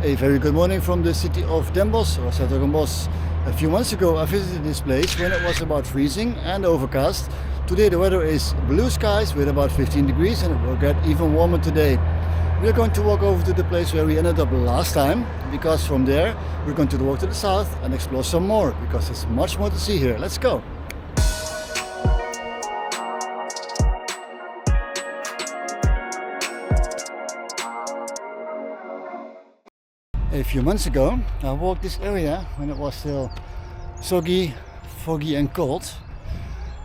A very good morning from the city of Den Bosch or Herzogenbusch. A few months ago I visited this place when it was about freezing and overcast. Today the weather is blue skies with about 15 degrees and it will get even warmer today. We are going to walk over to the place where we ended up last time, because from there we're going to walk to the south and explore some more, because there's much more to see here. Let's go! A few months ago I walked this area when it was still soggy, foggy and cold,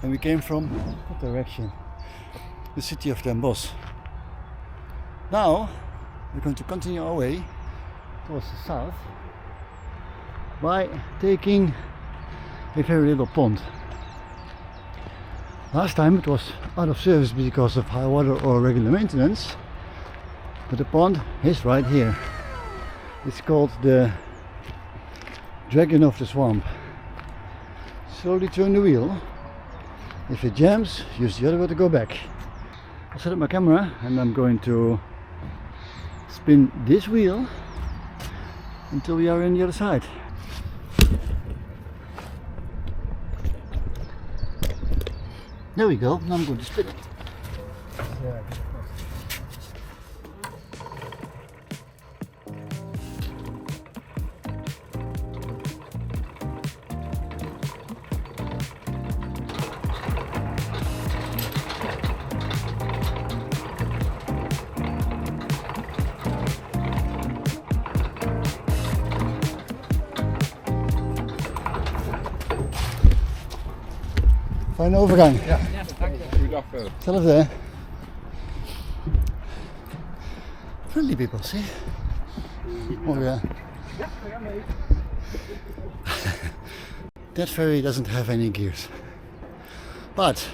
and we came from what direction? The city of Den Bosch. Now we're going to continue our way towards the south by taking a very little pond. Last time it was out of service because of high water or regular maintenance, but the pond is right here. It's called the Dragon of the Swamp. Slowly turn the wheel. If it jams, use the other way to go back. I'll set up my camera and I'm going to spin this wheel until we are on the other side. There we go. Now I'm going to spin it. Fijne overgang. Ja, dank je. Goeiedag verder. Hetzelfde hè? Friendly people, see? Oh yeah. That ferry doesn't have any gears. But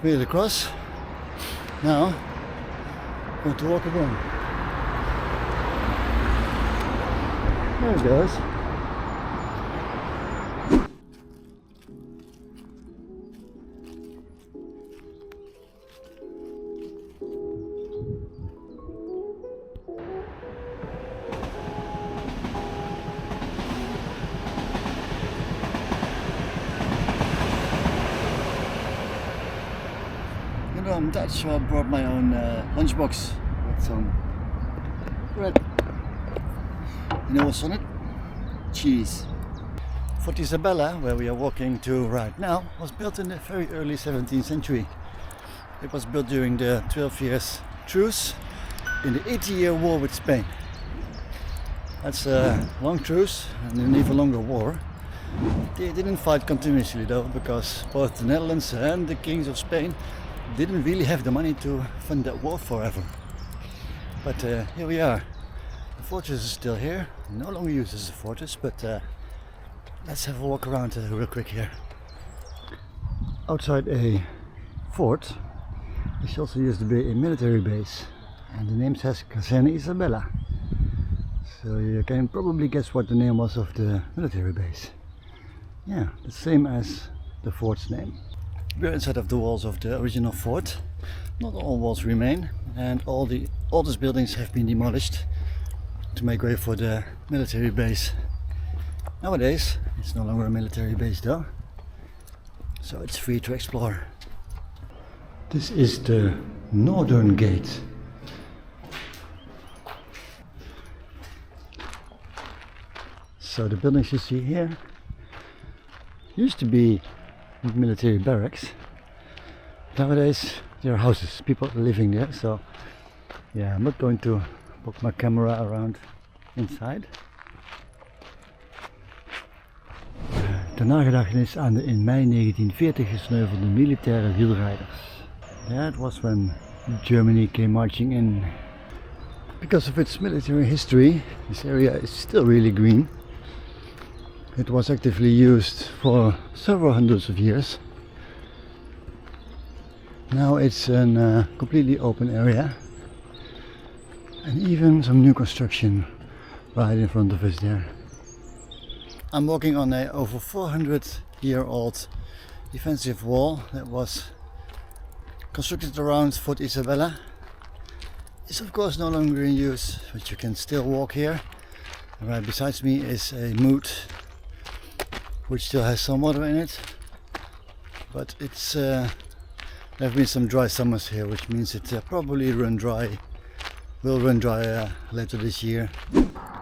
made it across. Now I'm going to walk again. There it goes. I'm Dutch, so I brought my own lunchbox with some bread. You know what's on it? Cheese. Fort Isabella, where we are walking to right now, was built in the very early 17th century. It was built during the 12 years truce in the 80-year war with Spain. That's a long truce and an even longer war. They didn't fight continuously though, because both the Netherlands and the kings of Spain didn't really have the money to fund that war forever. But here we are. The fortress is still here, no longer used as a fortress, but let's have a walk around real quick here. Outside a fort, this also used to be a military base, and the name says Kazerne Isabella. So you can probably guess what the name was of the military base. Yeah, the same as the fort's name. We're inside of the walls of the original fort. Not all walls remain, and all the oldest buildings have been demolished to make way for the military base. Nowadays it's no longer a military base though, so it's free to explore. This is the northern gate. So the buildings you see here used to be military barracks. Nowadays there are houses, people living there, so yeah, I'm not going to put my camera around inside. Ter nagedachtenis aan de in mei 1940 gesneuvelde militaire wielrijders. That was when Germany came marching in. Because of its military history, this area is still really green. It was actively used for several hundreds of years. Now it's a completely open area, and even some new construction right in front of us there. I'm walking on a over 400-year-old defensive wall that was constructed around Fort Isabella is of course no longer in use, but you can still walk here. And right beside me is a moat which still has some water in it, but it's there have been some dry summers here, which means it probably will run dry later this year.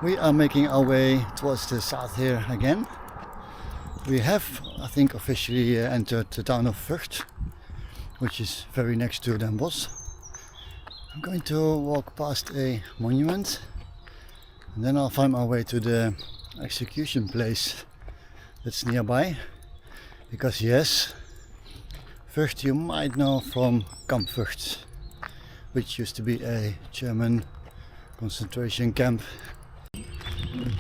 We are making our way towards the south here again. We have, I think, officially entered the town of Vught, which is very next to Den Bosch. I'm going to walk past a monument and then I'll find my way to the execution place that's nearby. Because yes, Vught you might know from Kamp Vught, which used to be a German concentration camp.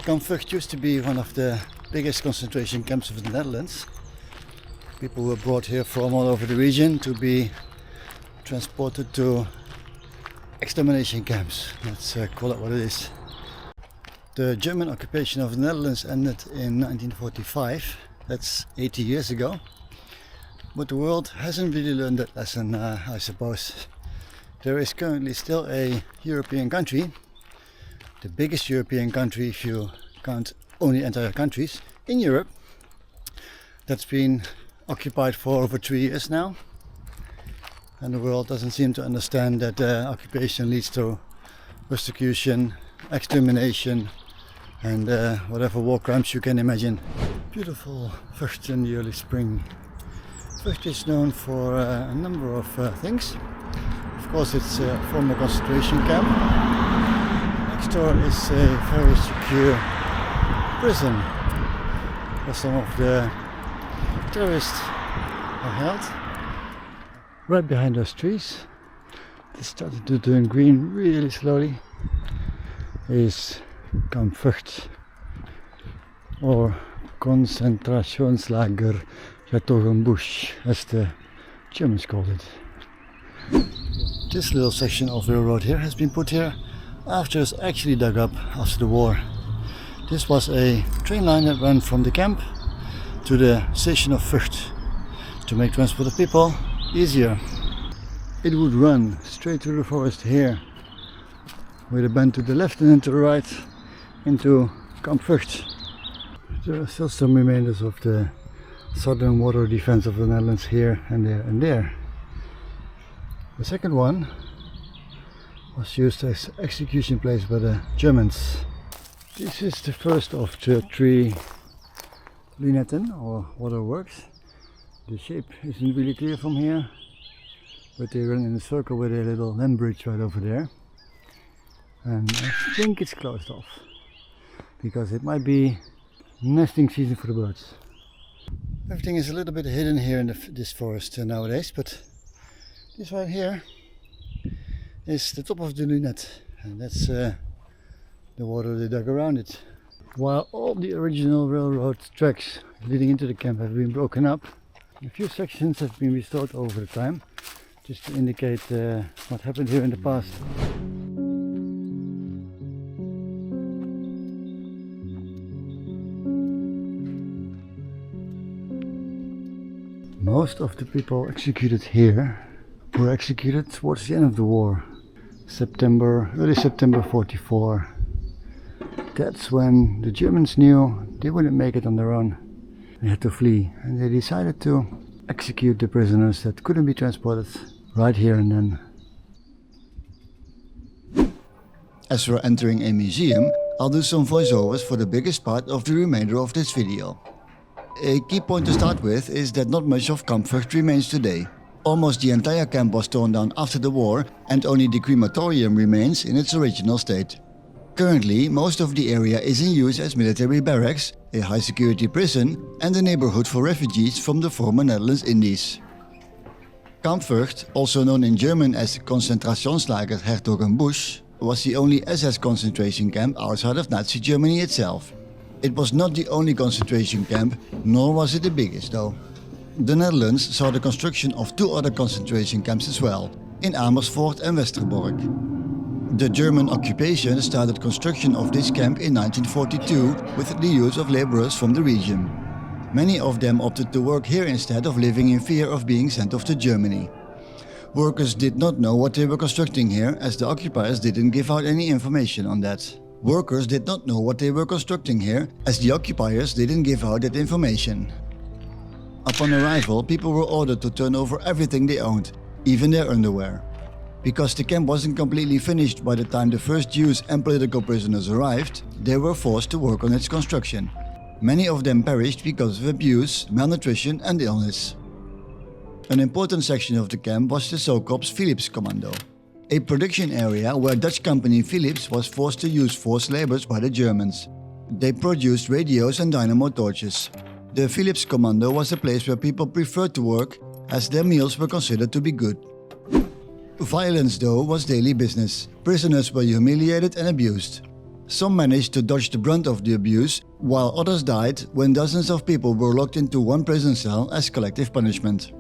Kamp Vught used to be one of the biggest concentration camps of the Netherlands. People were brought here from all over the region to be transported to extermination camps. Let's call it what it is. The German occupation of the Netherlands ended in 1945. That's 80 years ago. But the world hasn't really learned that lesson, I suppose. There is currently still a European country, the biggest European country if you count only entire countries in Europe, that's been occupied for over 3 years now. And the world doesn't seem to understand that occupation leads to persecution, extermination, and whatever war crimes you can imagine. Beautiful Vught in the early spring. Vught is known for a number of things. Of course, it's a former concentration camp. Next door is a very secure prison where some of the terrorists are held. Right behind those trees, they started to turn green really slowly, is Kamp Vught, or Konzentrationslager Herzogenbusch, as the Germans called it. This little section of railroad here has been put here after it was actually dug up after the war. This was a train line that ran from the camp to the station of Vught to make transport of people easier. It would run straight through the forest here with a bend to the left and then to the right into Kamp Vught. There are still some remainders of the southern water defense of the Netherlands here and there and there. The second one was used as execution place by the Germans. This is the first of the 3 lunetten or waterworks. The shape isn't really clear from here, but they run in a circle with a little land bridge right over there. And I think it's closed off because it might be nesting season for the birds. Everything is a little bit hidden here in this forest nowadays, but this right here is the top of the lunette, and that's the water they dug around it. While all the original railroad tracks leading into the camp have been broken up, a few sections have been restored over the time, just to indicate what happened here in the past. Most of the people executed here were executed towards the end of the war, early September 44. That's when the Germans knew they wouldn't make it on their own. They had to flee, and they decided to execute the prisoners that couldn't be transported right here and then. As we're entering a museum, I'll do some voiceovers for the biggest part of the remainder of this video. A key point to start with is that not much of Kamp Vught remains today. Almost the entire camp was torn down after the war, and only the crematorium remains in its original state. Currently, most of the area is in use as military barracks, a high-security prison, and a neighborhood for refugees from the former Netherlands Indies. Kamp Vught, also known in German as Konzentrationslager Herzogenbusch, was the only SS concentration camp outside of Nazi Germany itself. It was not the only concentration camp, nor was it the biggest though. The Netherlands saw the construction of 2 other concentration camps as well, in Amersfoort and Westerbork. The German occupation started construction of this camp in 1942 with the use of laborers from the region. Many of them opted to work here instead of living in fear of being sent off to Germany. Workers did not know what they were constructing here, as the occupiers didn't give out any information on that. Workers did not know what they were constructing here, as the occupiers didn't give out that information. Upon arrival, people were ordered to turn over everything they owned, even their underwear. Because the camp wasn't completely finished by the time the first Jews and political prisoners arrived, they were forced to work on its construction. Many of them perished because of abuse, malnutrition and illness. An important section of the camp was the so-called Philips Commando, a production area where Dutch company Philips was forced to use forced labor by the Germans. They produced radios and dynamo torches. The Philips Commando was a place where people preferred to work, as their meals were considered to be good. Violence, though, was daily business. Prisoners were humiliated and abused. Some managed to dodge the brunt of the abuse, while others died when dozens of people were locked into one prison cell as collective punishment.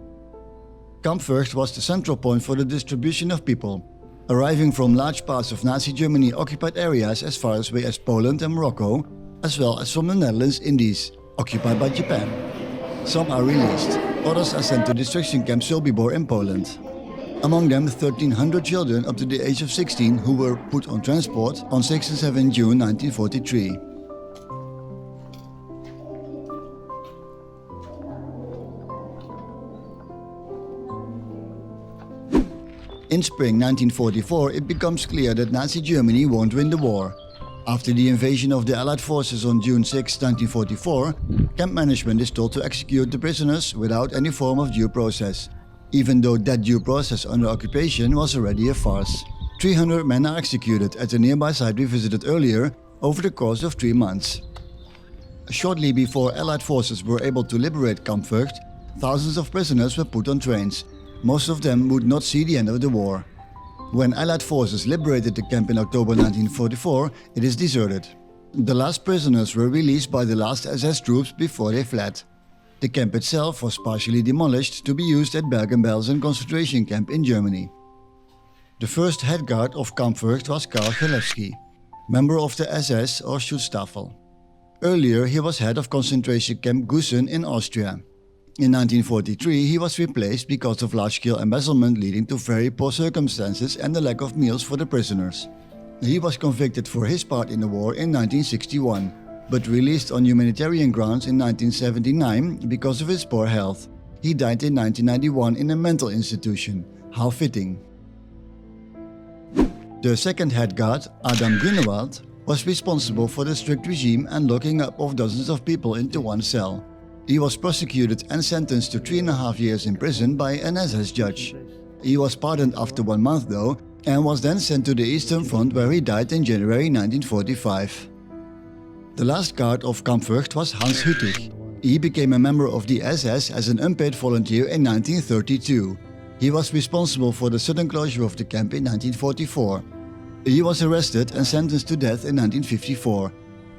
Kamp Vught was the central point for the distribution of people, arriving from large parts of Nazi Germany occupied areas as far away as Poland and Morocco, as well as from the Netherlands Indies, occupied by Japan. Some are released, others are sent to destruction camp Sobibor in Poland. Among them 1,300 children up to the age of 16 who were put on transport on 6 and 7 June 1943. In spring 1944, it becomes clear that Nazi Germany won't win the war. After the invasion of the Allied forces on June 6, 1944, camp management is told to execute the prisoners without any form of due process, even though that due process under occupation was already a farce. 300 men are executed at a nearby site we visited earlier over the course of 3 months. Shortly before Allied forces were able to liberate Kamp Vught, thousands of prisoners were put on trains. Most of them would not see the end of the war. When Allied forces liberated the camp in October 1944, it is deserted. The last prisoners were released by the last SS troops before they fled. The camp itself was partially demolished to be used at Bergen-Belsen concentration camp in Germany. The first head guard of Kamp Vught was Karl Chelewski, member of the SS or Schutzstaffel. Earlier he was head of concentration camp Gusen in Austria. In 1943 he was replaced because of large-scale embezzlement leading to very poor circumstances and the lack of meals for the prisoners. He was convicted for his part in the war in 1961, but released on humanitarian grounds in 1979 because of his poor health. He died in 1991 in a mental institution. How fitting. The second head guard, Adam Grunewald, was responsible for the strict regime and locking up of dozens of people into one cell. He was prosecuted and sentenced to 3.5 years in prison by an SS judge. He was pardoned after 1 month though, and was then sent to the Eastern Front where he died in January 1945. The last guard of Kamp Vught was Hans Hüttig. He became a member of the SS as an unpaid volunteer in 1932. He was responsible for the sudden closure of the camp in 1944. He was arrested and sentenced to death in 1954.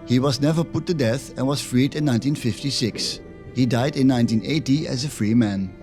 He was never put to death and was freed in 1956. He died in 1980 as a free man.